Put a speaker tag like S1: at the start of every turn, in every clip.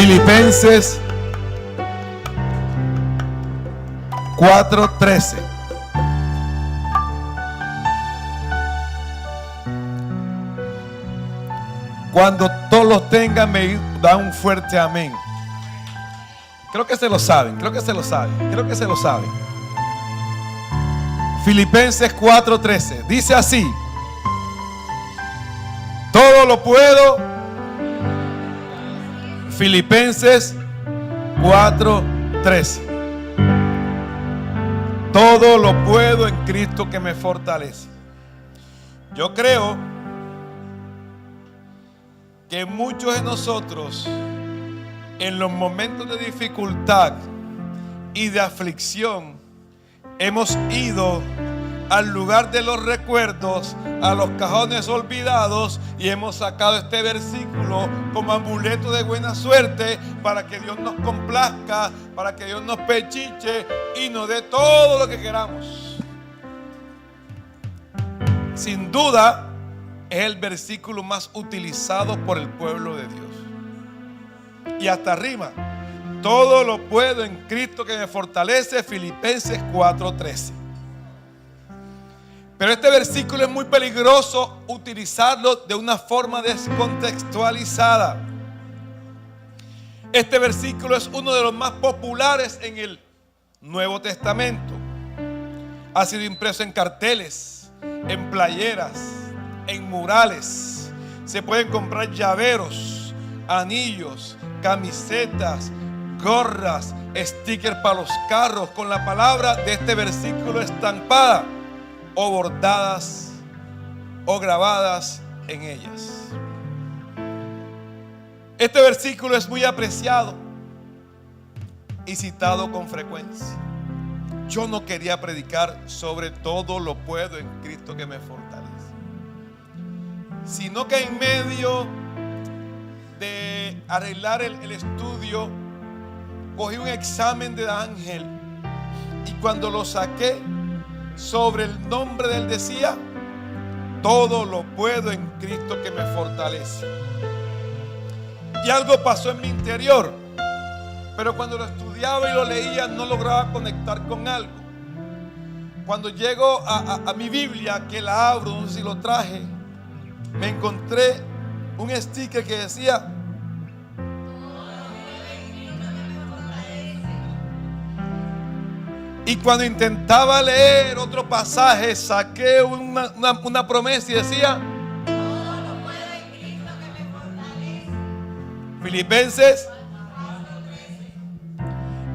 S1: Filipenses 4:13. Cuando todos los tengan, me da un fuerte amén. Creo que se lo saben. Filipenses 4:13. Dice así: todo lo puedo. Filipenses 4:13. Todo lo puedo en Cristo que me fortalece. Yo creo que muchos de nosotros, en los momentos de dificultad y de aflicción, hemos ido al lugar de los recuerdos, a los cajones olvidados, y hemos sacado este versículo como amuleto de buena suerte para que Dios nos complazca, para que Dios nos pechiche y nos dé todo lo que queramos. Sin duda, es el versículo más utilizado por el pueblo de Dios. Y hasta rima: todo lo puedo en Cristo que me fortalece. Filipenses 4:13. Pero este versículo es muy peligroso utilizarlo de una forma descontextualizada. Este versículo es uno de los más populares en el Nuevo Testamento. Ha sido impreso en carteles, en playeras, en murales. Se pueden comprar llaveros, anillos, camisetas, gorras, stickers para los carros con la palabra de este versículo estampada o bordadas o grabadas en ellas. Este versículo es muy apreciado y citado con frecuencia. Yo no quería predicar sobre todo lo puedo en Cristo que me fortalece, sino que en medio de arreglar el estudio, cogí un examen de ángel, y cuando lo saqué, sobre el nombre de él decía: todo lo puedo en Cristo que me fortalece. Y algo pasó en mi interior, pero cuando lo estudiaba y lo leía no lograba conectar con algo. Cuando llego a mi Biblia, que la abro, no sé si lo traje, me encontré un sticker que decía: y cuando intentaba leer otro pasaje, saqué una promesa y decía: todo lo puedo en Cristo que me fortalece. Filipenses.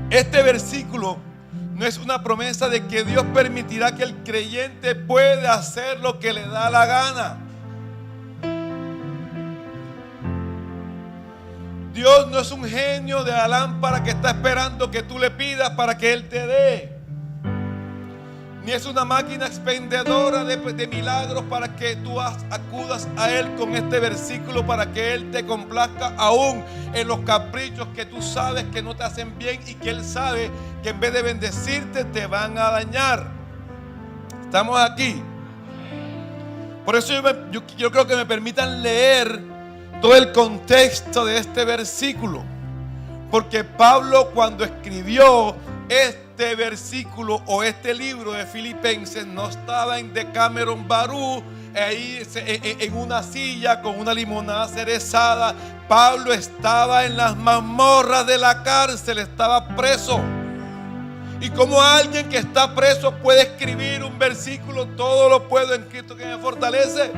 S1: Este versículo no es una promesa de que Dios permitirá que el creyente pueda hacer lo que le da la gana. Dios no es un genio de la lámpara que está esperando que tú le pidas para que Él te dé. Ni es una máquina expendedora de milagros para que tú acudas a Él con este versículo para que Él te complazca aún en los caprichos que tú sabes que no te hacen bien y que Él sabe que en vez de bendecirte te van a dañar. ¿Estamos aquí? Por eso yo creo que me permitan leer todo el contexto de este versículo, porque Pablo, cuando escribió este versículo o este libro de Filipenses, no estaba en Decameron Barú, ahí en una silla con una limonada cerezada. Pablo estaba en las mazmorras de la cárcel, estaba preso. Y como alguien que está preso puede escribir un versículo: todo lo puedo en Cristo que me fortalece.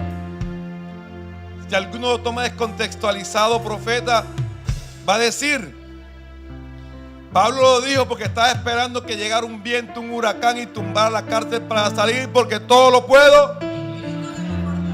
S1: Si alguno lo toma descontextualizado, profeta, va a decir: Pablo lo dijo porque estaba esperando que llegara un viento, un huracán y tumbara la cárcel para salir, porque todo lo puedo.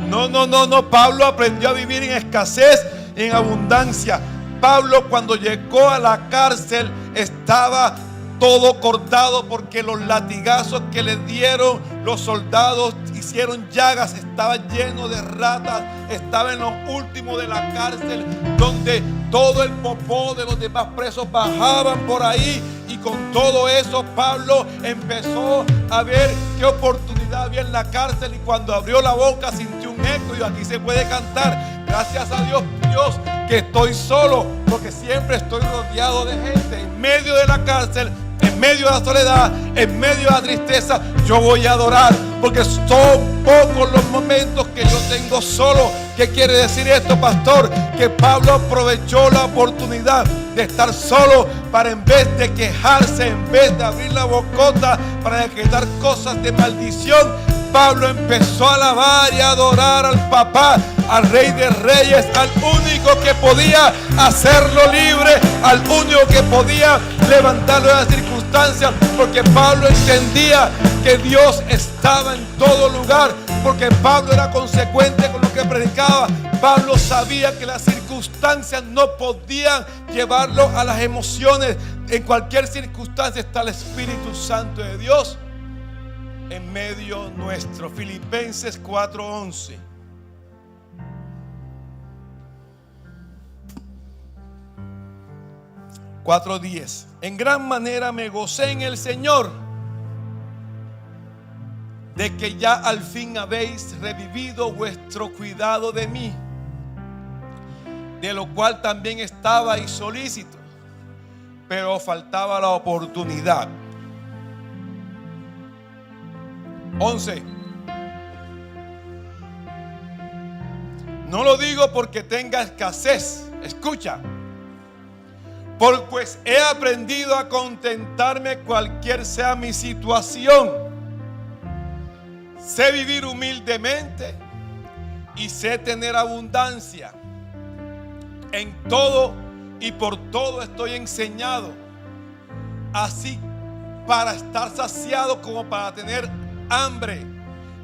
S1: No. Pablo aprendió a vivir en escasez y en abundancia. Pablo, cuando llegó a la cárcel, estaba todo cortado porque los latigazos que le dieron los soldados hicieron llagas. Estaba lleno de ratas. Estaba en los últimos de la cárcel, donde todo el popó de los demás presos bajaban por ahí. Y con todo eso Pablo empezó a ver qué oportunidad había en la cárcel, y cuando abrió la boca sintió un eco, y aquí se puede cantar: gracias a Dios, Dios que estoy solo, porque siempre estoy rodeado de gente. En medio de la cárcel, en medio de la soledad, en medio de la tristeza, yo voy a adorar, porque son pocos los momentos que yo tengo solo. ¿Qué quiere decir esto, pastor? Que Pablo aprovechó la oportunidad de estar solo para, en vez de quejarse, en vez de abrir la bocota para decretar cosas de maldición, Pablo empezó a alabar y a adorar al papá, al Rey de Reyes, al único que podía hacerlo libre, al único que podía levantarlo de las circunstancias, porque Pablo entendía que Dios estaba en todo lugar, porque Pablo era consecuente con lo que predicaba. Pablo sabía que las circunstancias no podían llevarlo a las emociones. En cualquier circunstancia está el Espíritu Santo de Dios en medio nuestro. Filipenses 4:11. En gran manera me gocé en el Señor de que ya al fin habéis revivido vuestro cuidado de mí, de lo cual también estabais solícitos, pero faltaba la oportunidad. 11. No lo digo porque tenga escasez. Escucha. Pues he aprendido a contentarme cualquier sea mi situación. Sé vivir humildemente y sé tener abundancia. En todo y por todo estoy enseñado, así para estar saciado como para tener hambre,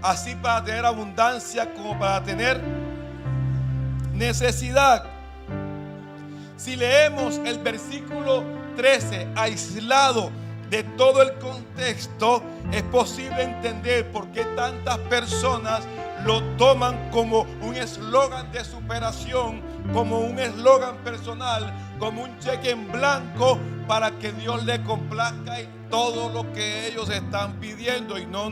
S1: así para tener abundancia como para tener necesidad. Si leemos el versículo 13 aislado de todo el contexto, es posible entender por qué tantas personas lo toman como un eslogan de superación, como un eslogan personal, como un cheque en blanco para que Dios le complazca en todo lo que ellos están pidiendo. Y no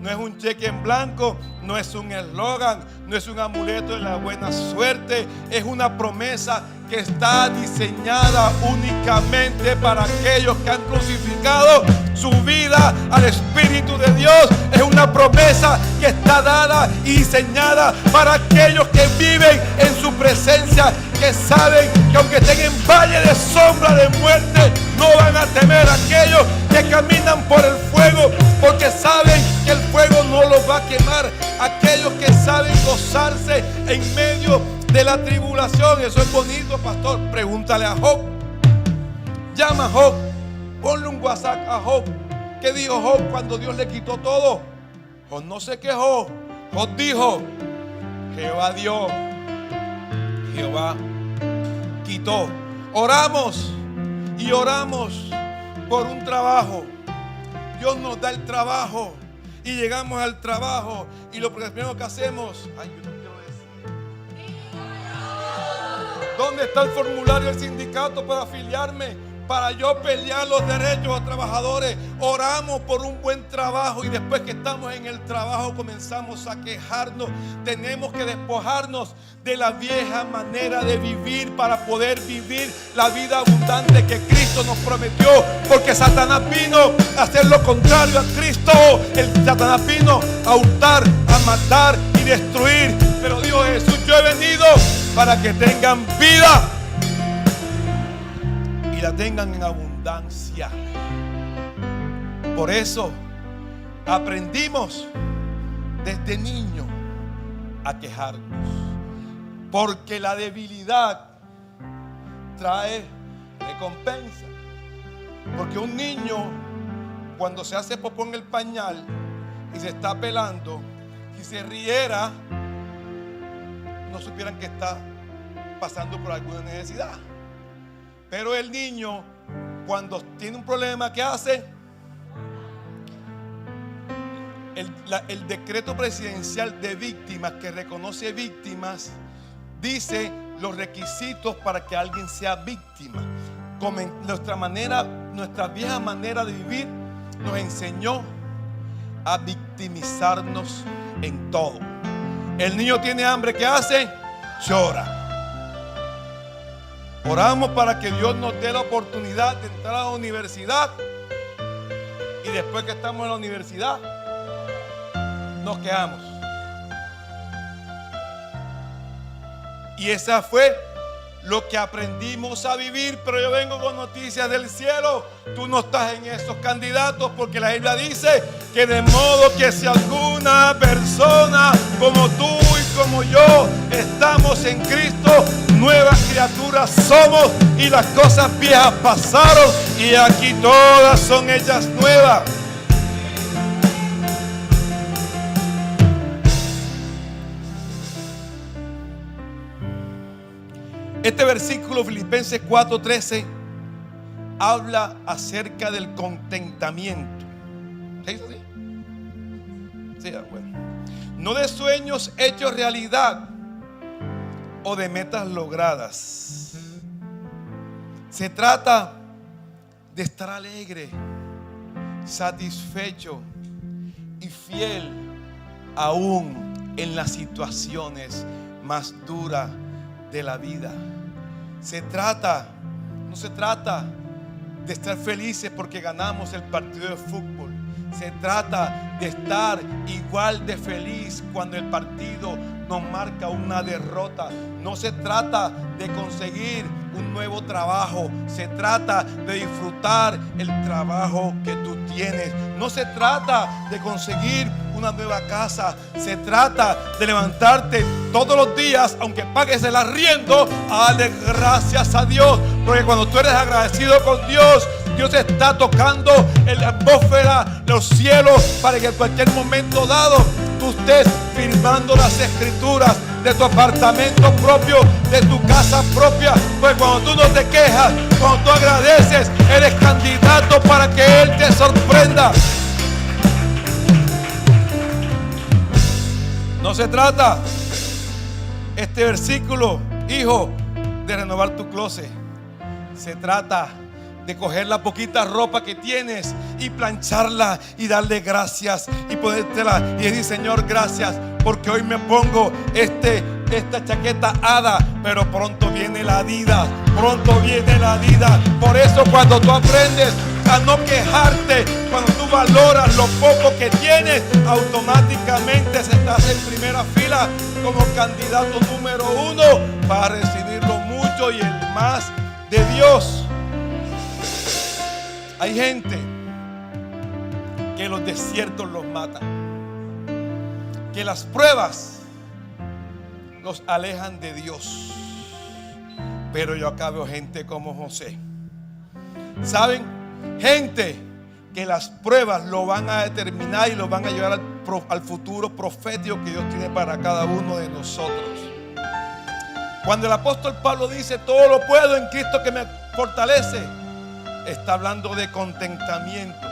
S1: es un cheque en blanco, no es un eslogan, no es un amuleto de la buena suerte, es una promesa que está diseñada únicamente para aquellos que han crucificado su vida al Espíritu de Dios. Es una promesa que está dada y diseñada para aquellos que viven en su presencia, que saben que aunque estén en valle de sombra de muerte, no van a temer a aquellos que caminan por el fuego, porque saben que el fuego no los va a quemar. Aquellos que saben gozarse en medio de la tribulación. Eso es bonito, pastor. Pregúntale a Job. Llama a Job. Ponle un WhatsApp a Job. ¿Qué dijo Job cuando Dios le quitó todo? Job no se quejó. Job dijo: Jehová dio, Jehová quitó. Oramos y oramos por un trabajo. Dios nos da el trabajo y llegamos al trabajo y lo primero que hacemos, ay, yo no quiero decir. ¿Dónde está el formulario del sindicato para afiliarme? Para yo pelear los derechos de los trabajadores. Oramos por un buen trabajo y después que estamos en el trabajo comenzamos a quejarnos. Tenemos que despojarnos de la vieja manera de vivir para poder vivir la vida abundante que Cristo nos prometió, porque Satanás vino a hacer lo contrario a Cristo. Satanás vino a hurtar, a matar y destruir, pero dijo Jesús: yo he venido para que tengan vida y la tengan en abundancia. Por eso aprendimos desde niño a quejarnos, porque la debilidad trae recompensa. Porque un niño, cuando se hace popó en el pañal y se está pelando, si se riera, no supieran que está pasando por alguna necesidad. Pero el niño, cuando tiene un problema, ¿qué hace? El decreto presidencial de víctimas, que reconoce víctimas, dice los requisitos para que alguien sea víctima. Como nuestra vieja manera de vivir nos enseñó a victimizarnos en todo. El niño tiene hambre, ¿qué hace? Llora. Oramos para que Dios nos dé la oportunidad de entrar a la universidad. Y después que estamos en la universidad, nos quedamos. Y esa fue lo que aprendimos a vivir. Pero yo vengo con noticias del cielo. Tú no estás en esos candidatos, porque la Biblia dice que de modo que si alguna persona como tú y como yo estamos en Cristo, nuevas criaturas somos, y las cosas viejas pasaron y aquí todas son hechas nuevas. Este versículo, Filipenses 4:13, habla acerca del contentamiento. ¿Se dice así? Sí, bueno. No de sueños hechos realidad o de metas logradas. Se trata de estar alegre, satisfecho y fiel aún en las situaciones más duras de la vida. No se trata de estar felices porque ganamos el partido de fútbol. Se trata de estar igual de feliz cuando el partido nos marca una derrota. No se trata de conseguir un nuevo trabajo. Se trata de disfrutar el trabajo que tú tienes. No se trata de conseguir una nueva casa. Se trata de levantarte todos los días, aunque pagues el arriendo, a darle gracias a Dios. Porque cuando tú eres agradecido con Dios, Dios está tocando en la atmósfera, los cielos, para que en cualquier momento dado tú estés firmando las escrituras de tu apartamento propio, de tu casa propia. Pues cuando tú no te quejas, cuando tú agradeces, eres candidato para que Él te sorprenda. No se trata este versículo, hijo, de renovar tu closet. Se trata de coger la poquita ropa que tienes y plancharla y darle gracias y ponértela y decir: Señor, gracias, porque hoy me pongo esta chaqueta Hada, pero pronto viene la Adidas, pronto viene la Adidas. Por eso cuando tú aprendes a no quejarte, cuando tú valoras lo poco que tienes, automáticamente estás en primera fila como candidato número 1 para recibir lo mucho y el más de Dios. Hay gente que los desiertos los matan, que las pruebas los alejan de Dios. Pero yo acá veo gente como José. ¿Saben? Gente que las pruebas lo van a determinar y lo van a llevar al futuro profético que Dios tiene para cada uno de nosotros. Cuando el apóstol Pablo dice: todo lo puedo en Cristo que me fortalece, está hablando de contentamiento.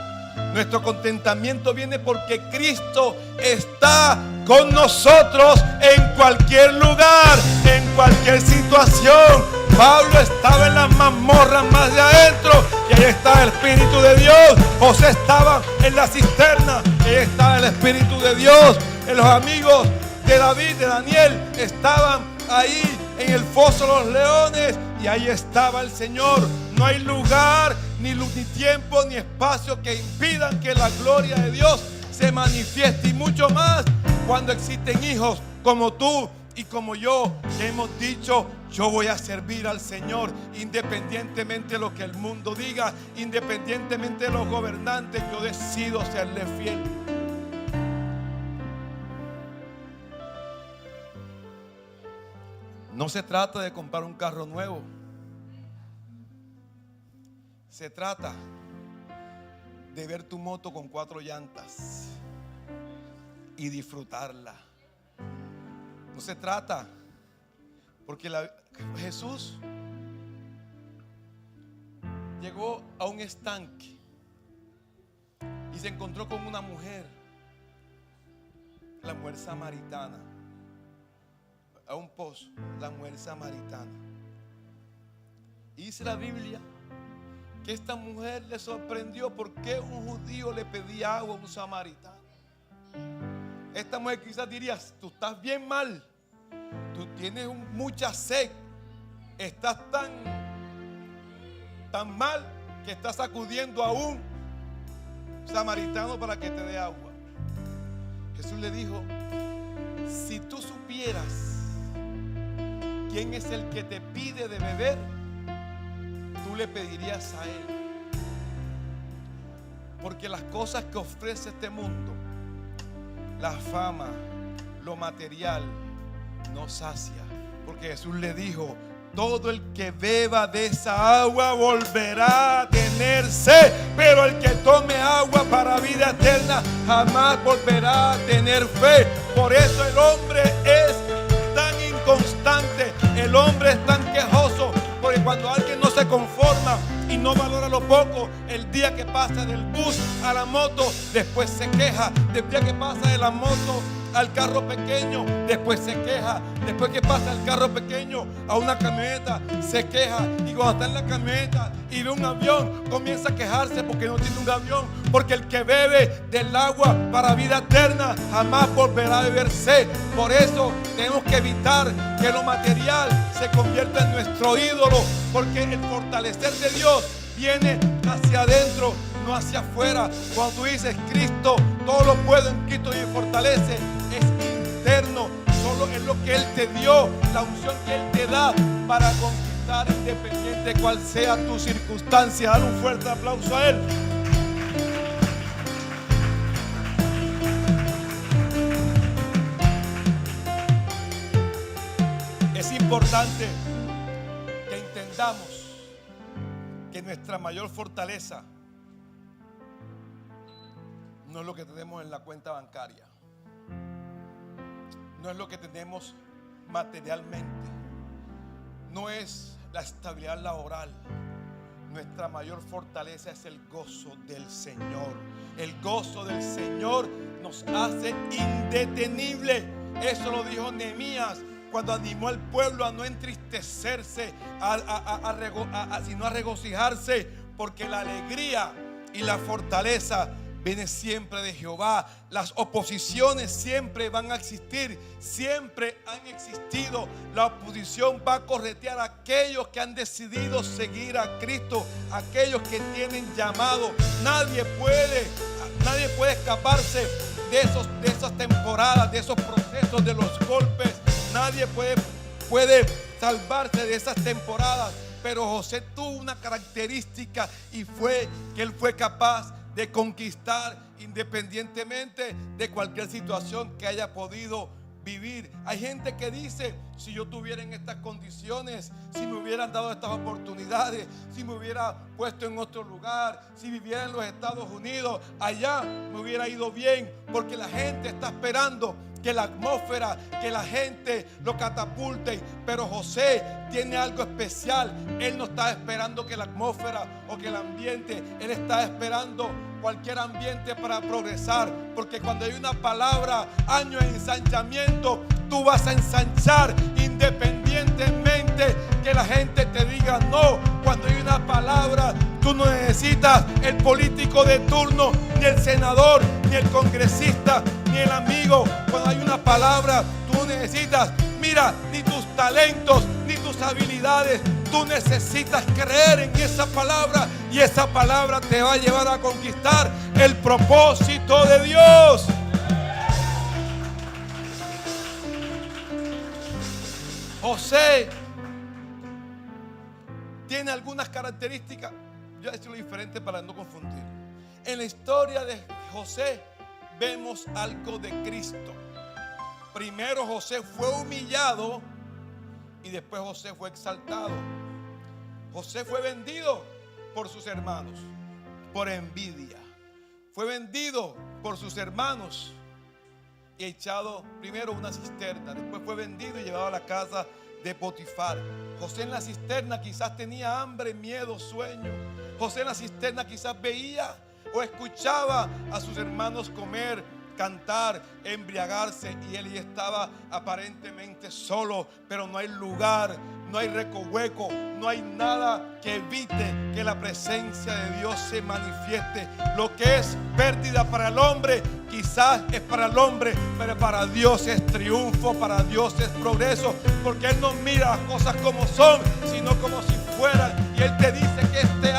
S1: Nuestro contentamiento viene porque Cristo está con nosotros en cualquier lugar, en cualquier situación. Pablo estaba en las mazmorras más de adentro y ahí estaba el Espíritu de Dios. José estaba en la cisterna y ahí estaba el Espíritu de Dios. Los amigos de David, de Daniel, estaban ahí en el foso de los leones y ahí estaba el Señor. No hay lugar, ni tiempo, ni espacio que impidan que la gloria de Dios se manifieste, y mucho más cuando existen hijos como tú y como yo, que hemos dicho: yo voy a servir al Señor independientemente de lo que el mundo diga, independientemente de los gobernantes. Yo decido serle fiel. No se trata de comprar un carro nuevo. Se trata de ver tu moto con 4 llantas y disfrutarla. No se trata, porque Jesús llegó a un estanque y se encontró con una mujer, la mujer samaritana, a un pozo, la mujer samaritana. Y dice la Biblia que esta mujer le sorprendió porque un judío le pedía agua a un samaritano. Esta mujer quizás diría: tú estás bien mal, tú tienes mucha sed, estás tan tan mal que está sacudiendo a un samaritano para que te dé agua. Jesús le dijo: si tú supieras quién es el que te pide de beber, tú le pedirías a él. Porque las cosas que ofrece este mundo, la fama, lo material, no sacia. Porque Jesús le dijo: todo el que beba de esa agua volverá a tener sed, pero el que tome agua para vida eterna jamás volverá a tener fe. Por eso el hombre es tan inconstante, el hombre es tan quejoso, porque cuando alguien no se conforma y no valora lo poco, el día que pasa del bus a la moto, después se queja. Del día que pasa de la moto al carro pequeño, después se queja. Después que pasa el carro pequeño a una camioneta, se queja. Y cuando está en la camioneta y ve un avión, comienza a quejarse porque no tiene un avión. Porque el que bebe del agua para vida eterna jamás volverá a beber sed. Por eso tenemos que evitar que lo material se convierta en nuestro ídolo, porque el fortalecer de Dios viene hacia adentro, no hacia afuera. Cuando tú dices: Cristo, todo lo puedo en Cristo y me fortalece, es interno. Solo es lo que Él te dio, la unción que Él te da para conquistar, independiente cual sea tu circunstancia. Dale un fuerte aplauso a Él. Es importante que entendamos que nuestra mayor fortaleza no es lo que tenemos en la cuenta bancaria, no es lo que tenemos materialmente, no es la estabilidad laboral. Nuestra mayor fortaleza es el gozo del Señor. El gozo del Señor nos hace indetenible. Eso lo dijo Nehemías cuando animó al pueblo a no entristecerse, sino a regocijarse, porque la alegría y la fortaleza viene siempre de Jehová. Las oposiciones siempre van a existir, siempre han existido. La oposición va a corretear a aquellos que han decidido seguir a Cristo, aquellos que tienen llamado. Nadie puede escaparse de esas temporadas, de esos procesos, de los golpes. Nadie puede salvarse de esas temporadas. Pero José tuvo una característica, y fue que él fue capaz de conquistar independientemente de cualquier situación que haya podido vivir. Hay gente que dice: si yo tuviera en estas condiciones, si me hubieran dado estas oportunidades, si me hubiera puesto en otro lugar, si viviera en los Estados Unidos, allá me hubiera ido bien. Porque la gente está esperando que la atmósfera, que la gente lo catapulte. Pero José tiene algo especial. Él no está esperando que la atmósfera o que el ambiente, él está esperando cualquier ambiente para progresar. Porque cuando hay una palabra, año de ensanchamiento, tú vas a ensanchar independientemente que la gente te diga no. Cuando hay una palabra, tú no necesitas el político de turno, ni el senador, ni el congresista, ni el amigo. Cuando hay una palabra, tú no necesitas, mira, ni tus talentos, ni tus habilidades. Tú necesitas creer en esa palabra, y esa palabra te va a llevar a conquistar el propósito de Dios. José tiene algunas características. Yo voy a decirlo diferente para no confundir. En la historia de José vemos algo de Cristo. Primero José fue humillado y después José fue exaltado. José fue vendido por sus hermanos por envidia. Fue vendido por sus hermanos y echado primero a una cisterna. Después fue vendido y llevado a la casa de Potifar. José en la cisterna quizás tenía hambre, miedo, sueño. José en la cisterna quizás veía o escuchaba a sus hermanos comer, cantar, embriagarse, y él ya estaba aparentemente solo. Pero no hay lugar, no hay recoveco, no hay nada que evite que la presencia de Dios se manifieste. Lo que es pérdida para el hombre quizás es para el hombre, pero para Dios es triunfo, para Dios es progreso, porque Él no mira las cosas como son, sino como si fueran. Y Él te dice que este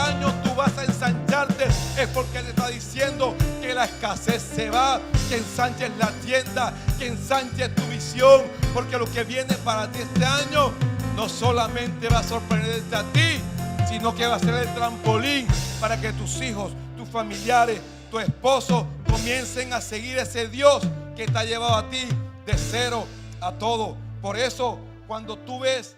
S1: se va, que ensanches la tienda, que ensanches tu visión, porque lo que viene para ti este año no solamente va a sorprenderte a ti, sino que va a ser el trampolín para que tus hijos, tus familiares, tu esposo comiencen a seguir ese Dios que te ha llevado a ti de cero a todo. Por eso, cuando tú ves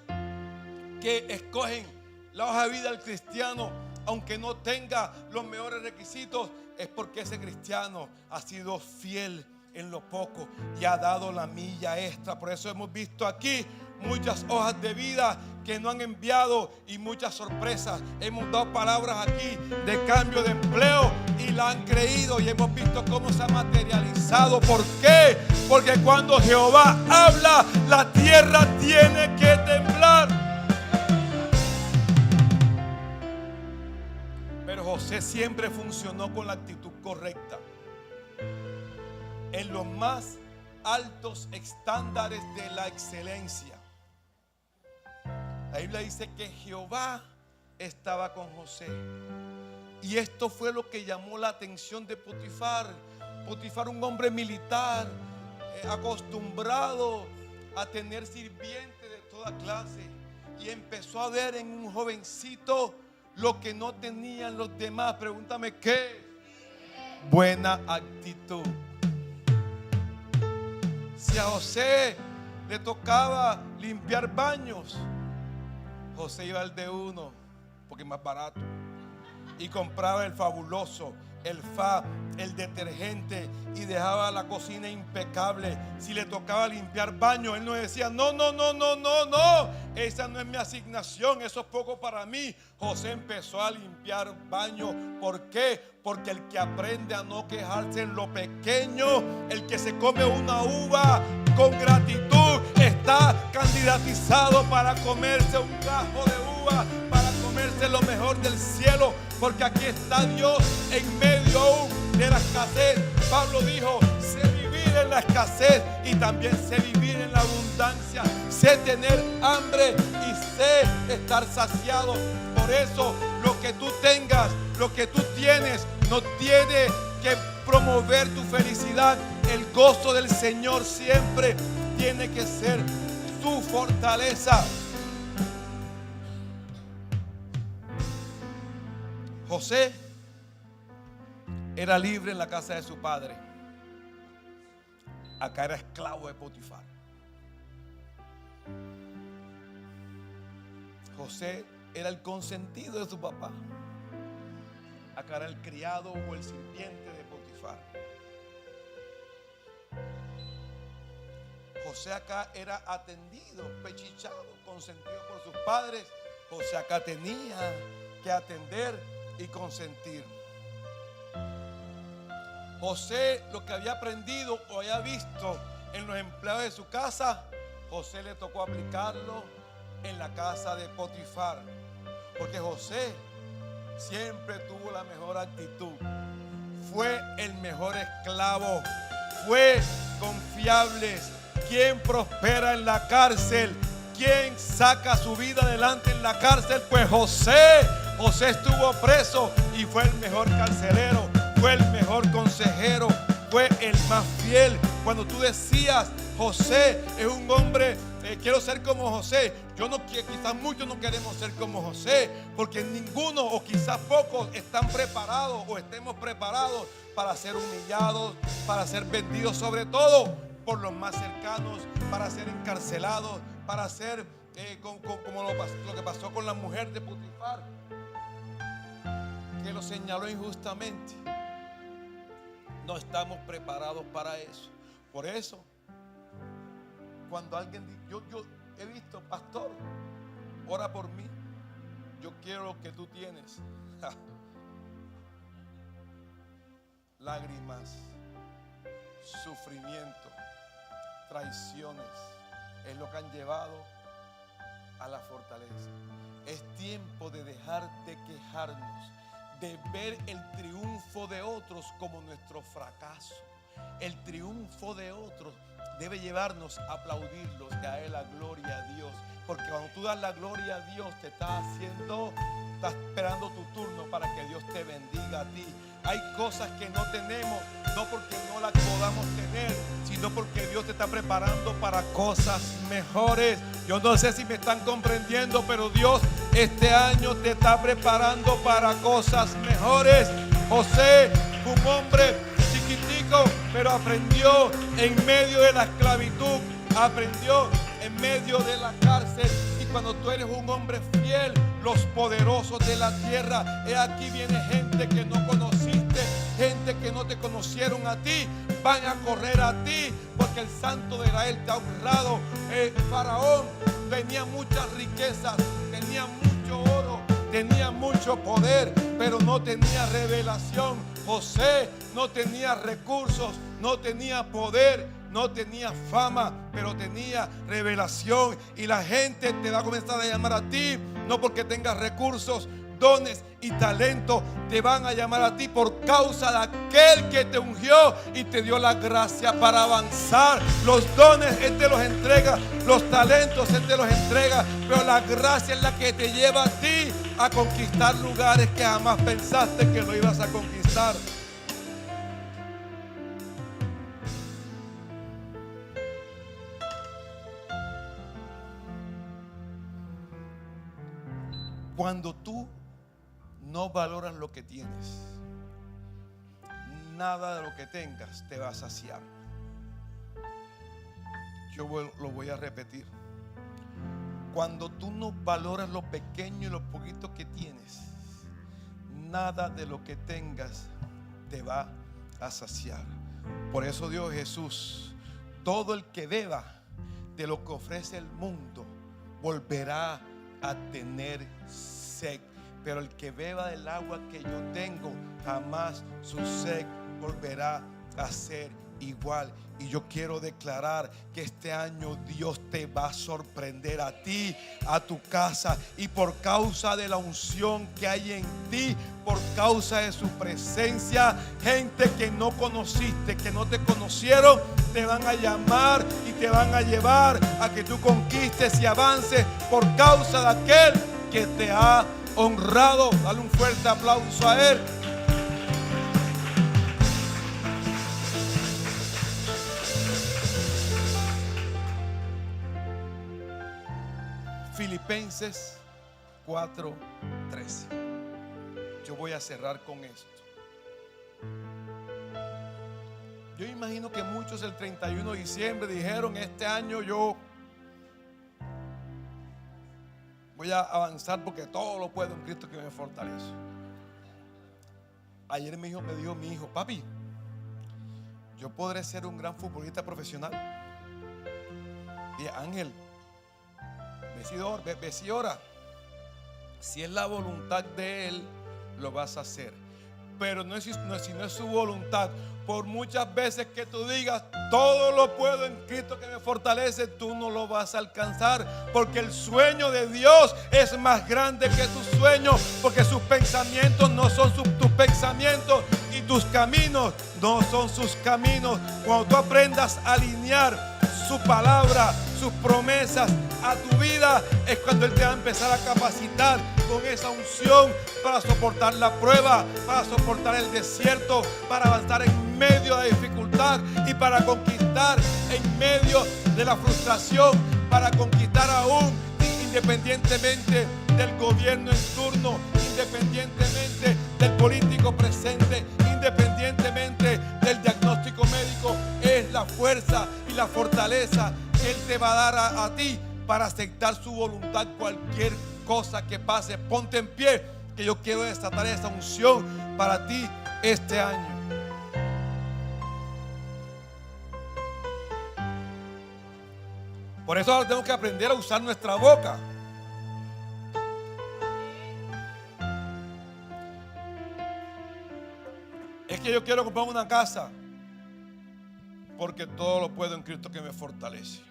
S1: que escogen la hoja de vida del cristiano, aunque no tenga los mejores requisitos, es porque ese cristiano ha sido fiel en lo poco y ha dado la milla extra. Por eso hemos visto aquí muchas hojas de vida que no han enviado y muchas sorpresas. Hemos dado palabras aquí de cambio de empleo y la han creído, y hemos visto cómo se ha materializado. ¿Por qué? Porque cuando Jehová habla, la tierra tiene que temblar. Pero José siempre funcionó con la actitud correcta, en los más altos estándares de la excelencia. La Biblia dice que Jehová estaba con José, y esto fue lo que llamó la atención de Potifar. Potifar, un hombre militar, acostumbrado a tener sirvientes de toda clase, y empezó a ver en un jovencito lo que no tenían los demás. Pregúntame qué. Buena actitud. Si a José le tocaba limpiar baños, José iba al de uno, porque es más barato, y compraba el fabuloso, el fa, el detergente, y dejaba la cocina impecable. Si le tocaba limpiar baños, él no decía: no, esa no es mi asignación, eso es poco para mí. José empezó a limpiar baños. ¿Por qué? Porque el que aprende a no quejarse en lo pequeño, el que se come una uva con gratitud, está candidatizado para comerse un gajo de uva, para comerse lo mejor del cielo, porque aquí está Dios en medio aún de la escasez. Pablo dijo: sé vivir en la escasez y también sé vivir en la abundancia, sé tener hambre y sé estar saciado. Por eso lo que tú tengas, lo que tú tienes, no tiene que promover tu felicidad. El gozo del Señor siempre tiene que ser tu fortaleza. José era libre en la casa de su padre. Acá era esclavo de Potifar. José era el consentido de su papá. Acá era el criado o el sirviente de Potifar. José acá era atendido, pechichado, consentido por sus padres. José acá tenía que atender y consentir. José, lo que había aprendido o había visto en los empleados de su casa, José le tocó aplicarlo en la casa de Potifar, porque José siempre tuvo la mejor actitud, fue el mejor esclavo, fue confiable. ¿Quién prospera en la cárcel? ¿Quién saca su vida adelante en la cárcel? Pues José. José estuvo preso y fue el mejor carcelero, fue el mejor consejero, fue el más fiel. Cuando tú decías: José es un hombre, quiero ser como José. Quizás muchos no queremos ser como José, porque ninguno o quizás pocos están preparados o estemos preparados para ser humillados, para ser vendidos, sobre todo por los más cercanos, para ser encarcelados, para ser como lo que pasó con la mujer de Potifar, que lo señaló injustamente. No estamos preparados para eso. Por eso, cuando alguien dice: yo he visto, pastor, ora por mí, yo quiero lo que tú tienes. Lágrimas, sufrimiento, traiciones es lo que han llevado a la fortaleza. Es tiempo de dejar de quejarnos, de ver el triunfo de otros como nuestro fracaso. El triunfo de otros debe llevarnos a aplaudirlos y a dar la gloria a Dios, porque cuando tú das la gloria a Dios te estás haciendo Estás esperando tu turno para que Dios te bendiga a ti. Hay cosas que no tenemos, no porque no las podamos tener, sino porque Dios te está preparando para cosas mejores. Yo no sé si me están comprendiendo, pero Dios este año te está preparando para cosas mejores. José, un hombre chiquitico, pero aprendió en medio de la esclavitud, aprendió en medio de la cárcel. Y cuando tú eres un hombre fiel, los poderosos de la tierra, aquí viene gente que no conociste, gente que no te conocieron a ti, van a correr a ti, porque el Santo de Israel te ha honrado. Faraón tenía muchas riquezas, tenía mucho oro, tenía mucho poder, pero no tenía revelación. José no tenía recursos, no tenía poder, no tenía fama, pero tenía revelación. Y la gente te va a comenzar a llamar a ti, no porque tengas recursos, dones y talento. Te van a llamar a ti por causa de aquel que te ungió y te dio la gracia para avanzar. Los dones Él te los entrega, los talentos Él te los entrega, pero la gracia es la que te lleva a ti a conquistar lugares que jamás pensaste que lo ibas a conquistar. Cuando tú no valoras lo que tienes, nada de lo que tengas te va a saciar. Yo lo voy a repetir. Cuando tú no valoras lo pequeño y lo poquito que tienes, nada de lo que tengas te va a saciar. Por eso dijo Jesús: todo el que beba de lo que ofrece el mundo volverá a tener sed, pero el que beba del agua que yo tengo, jamás su sed volverá a ser igual. Y yo quiero declarar que este año Dios te va a sorprender a ti, a tu casa, y por causa de la unción que hay en ti, por causa de su presencia, gente que no conociste, que no te conocieron, te van a llamar y te van a llevar a que tú conquistes y avances por causa de aquel que te ha honrado. Dale un fuerte aplauso a Él. Filipenses 4:13. Yo voy a cerrar con esto. Yo imagino que muchos el 31 de diciembre dijeron: este año yo voy a avanzar porque todo lo puedo en Cristo que me fortalece. Ayer me dijo mi hijo: papi, yo podré ser un gran futbolista profesional. Dije: Ángel, ve si ora. Si es la voluntad de Él, lo vas a hacer. Pero si no es su voluntad, por muchas veces que tú digas todo lo puedo en Cristo que me fortalece, tú no lo vas a alcanzar, porque el sueño de Dios es más grande que tus sueños, porque sus pensamientos no son tus pensamientos y tus caminos no son sus caminos. Cuando tú aprendas a alinear su palabra, sus promesas a tu vida, es cuando Él te va a empezar a capacitar con esa unción para soportar la prueba, para soportar el desierto, para avanzar en medio de la dificultad y para conquistar en medio de la frustración, para conquistar aún independientemente del gobierno en turno, independientemente del político presente, independientemente del diagnóstico médico. Es la fuerza y la fortaleza que Él te va a dar a ti para aceptar su voluntad, cualquier cosa que pase. Ponte en pie, que yo quiero desatar esa unción para ti este año. Por eso ahora tenemos que aprender a usar nuestra boca. Es que yo quiero comprar una casa porque todo lo puedo en Cristo que me fortalece.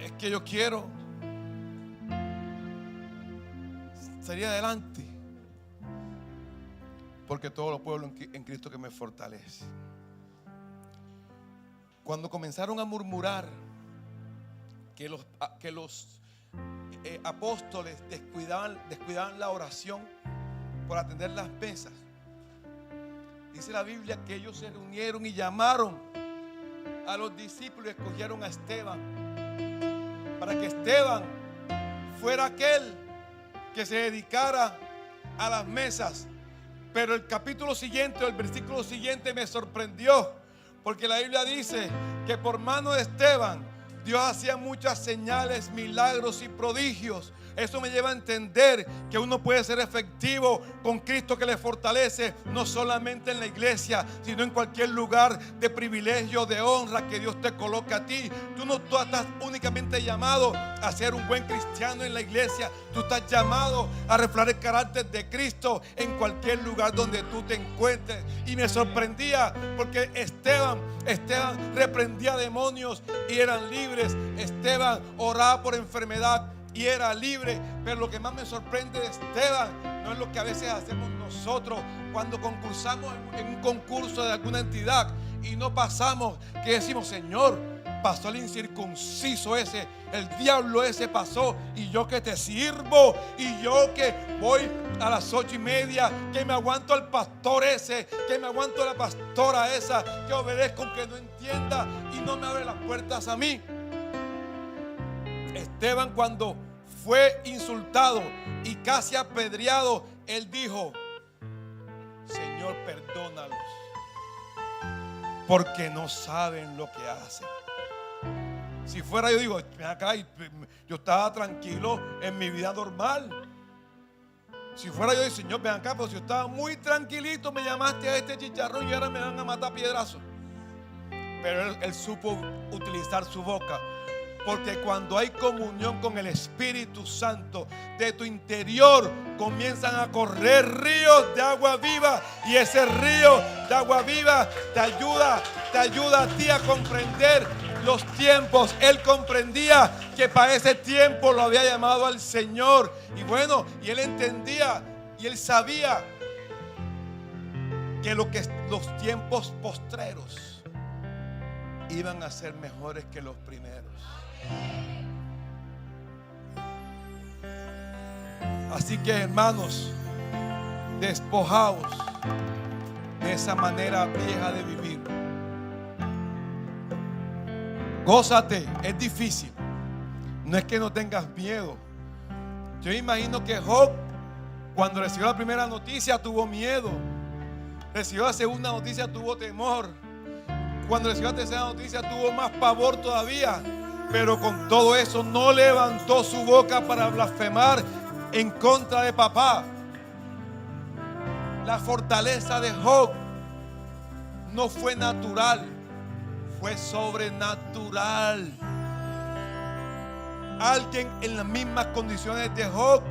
S1: Es que yo quiero salir adelante porque todo lo puedo en Cristo que me fortalece. Cuando comenzaron a murmurar que los apóstoles descuidaban la oración por atender las mesas. Dice la Biblia que ellos se reunieron y llamaron a los discípulos y escogieron a Esteban para que Esteban fuera aquel que se dedicara a las mesas. Pero el capítulo siguiente, el versículo siguiente me sorprendió, porque la Biblia dice que por mano de Esteban Dios hacía muchas señales, milagros y prodigios. Eso me lleva a entender que uno puede ser efectivo con Cristo que le fortalece, no solamente en la iglesia, sino en cualquier lugar de privilegio, de honra que Dios te coloque a ti. Tú no estás únicamente llamado a ser un buen cristiano en la iglesia. Tú estás llamado a reflejar el carácter de Cristo en cualquier lugar donde tú te encuentres. Y me sorprendía porque Esteban reprendía demonios y eran libres. Esteban oraba por enfermedad y era libre. Pero lo que más me sorprende de Esteban no es lo que a veces hacemos nosotros cuando concursamos en un concurso de alguna entidad y no pasamos, que decimos: Señor, pasó el incircunciso ese, el diablo ese pasó, y yo que te sirvo, y yo que voy a las 8:30, que me aguanto al pastor ese, que me aguanto a la pastora esa, que obedezco aunque no entienda y no me abre las puertas a mí. Esteban, cuando fue insultado y casi apedreado, él dijo: Señor, perdónalos, porque no saben lo que hacen. Si fuera yo, digo, acá, yo estaba tranquilo en mi vida normal. Si fuera yo, Señor, ven acá, pero si yo estaba muy tranquilito, me llamaste a este chicharrón y ahora me van a matar a piedrazos. Pero él supo utilizar su boca. Porque cuando hay comunión con el Espíritu Santo, de tu interior comienzan a correr ríos de agua viva. Y ese río de agua viva te ayuda a ti a comprender los tiempos. Él comprendía que para ese tiempo lo había llamado al Señor. Y bueno, y él entendía y él sabía que los tiempos postreros iban a ser mejores que los primeros. Así que, hermanos, despojaos de esa manera vieja de vivir. Gózate, es difícil. No es que no tengas miedo. Yo imagino que Job, cuando recibió la primera noticia, tuvo miedo. Recibió la segunda noticia, tuvo temor. Cuando recibió la tercera noticia, tuvo más pavor todavía. Pero con todo eso no levantó su boca para blasfemar en contra de papá. La fortaleza de Job no fue natural, fue sobrenatural. Alguien en las mismas condiciones de Job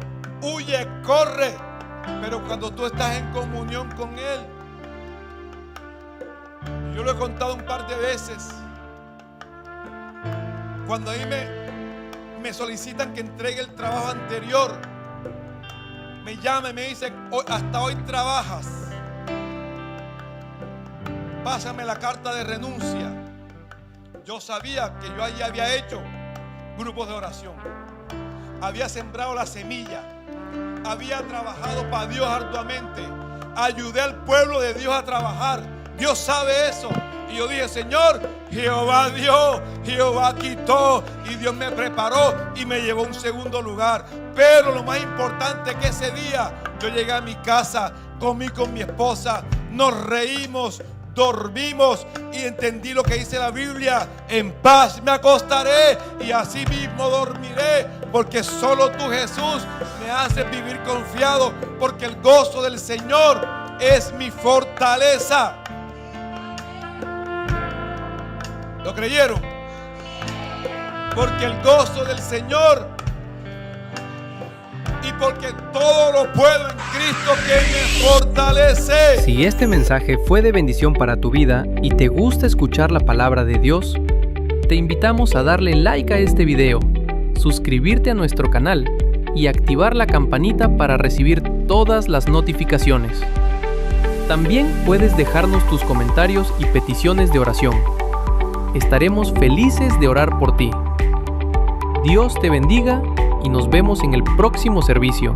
S1: huye, corre. Pero cuando tú estás en comunión con Él, yo lo he contado un par de veces. Cuando ahí me solicitan que entregue el trabajo anterior, me llama y me dice: hasta hoy trabajas, pásame la carta de renuncia. Yo sabía que yo allí había hecho grupos de oración, había sembrado la semilla, había trabajado para Dios arduamente, ayudé al pueblo de Dios a trabajar. Dios sabe eso. Y yo dije: Señor, Jehová dio, Jehová quitó, y Dios me preparó y me llevó a un segundo lugar. Pero lo más importante es que ese día yo llegué a mi casa, comí con mi esposa, nos reímos, dormimos y entendí lo que dice la Biblia: en paz me acostaré y así mismo dormiré, porque solo tú, Jesús, me haces vivir confiado, porque el gozo del Señor es mi fortaleza. ¿Lo creyeron? Porque el gozo del Señor, y porque todo lo puedo en Cristo que me fortalece.
S2: Si este mensaje fue de bendición para tu vida y te gusta escuchar la palabra de Dios, te invitamos a darle like a este video, suscribirte a nuestro canal y activar la campanita para recibir todas las notificaciones. También puedes dejarnos tus comentarios y peticiones de oración. Estaremos felices de orar por ti. Dios te bendiga y nos vemos en el próximo servicio.